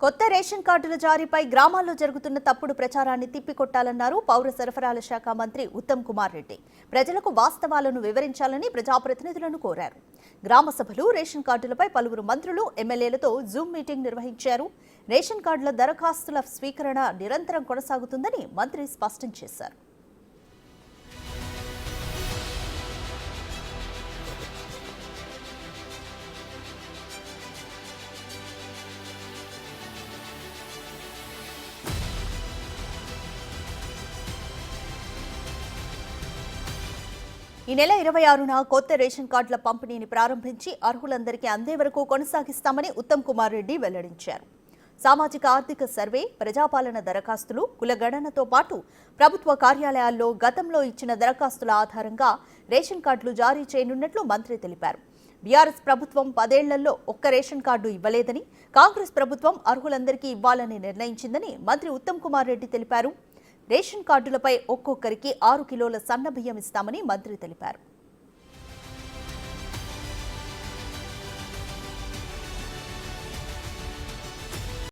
కొత్త రేషన్ కార్డుల జారీపై గ్రామాల్లో జరుగుతున్న తప్పుడు ప్రచారాన్ని తిప్పికొట్టాలన్నారు పౌర సరఫరాల శాఖ మంత్రి ఉత్తమ్ కుమార్ రెడ్డి. ప్రజలకు వాస్తవాలను వివరించాలని ప్రజాప్రతినిధులను కోరారు. గ్రామ సభలు, రేషన్ కార్డులపై పలువురు మంత్రులు, ఎమ్మెల్యేలతో జూమ్ మీటింగ్ నిర్వహించారు. రేషన్ కార్డుల దరఖాస్తుల స్వీకరణ నిరంతరం కొనసాగుతుందని మంత్రి స్పష్టం చేశారు. ఈ నెల 26న కొత్త రేషన్ కార్డుల పంపిణీని ప్రారంభించి అర్హులందరికీ అందే వరకు కొనసాగిస్తామని ఉత్తమ్ కుమార్ రెడ్డి వెల్లడించారు. సామాజిక ఆర్థిక సర్వే, ప్రజాపాలన దరఖాస్తులు, కులగణనతో పాటు ప్రభుత్వ కార్యాలయాల్లో గతంలో ఇచ్చిన దరఖాస్తుల ఆధారంగా రేషన్ కార్డులు జారీ చేయనున్నట్లు మంత్రి తెలిపారు. బీఆర్ఎస్ ప్రభుత్వం 10 ఏళ్లలో ఒక్క రేషన్ కార్డు ఇవ్వలేదని, కాంగ్రెస్ ప్రభుత్వం అర్హులందరికీ ఇవ్వాలని నిర్ణయించిందని మంత్రి ఉత్తమ్ కుమార్ రెడ్డి తెలిపారు. రేషన్ కార్డులపై ఒక్కొక్కరికి 6 కిలోల సన్న బియ్యం ఇస్తామని మంత్రి తెలిపారు.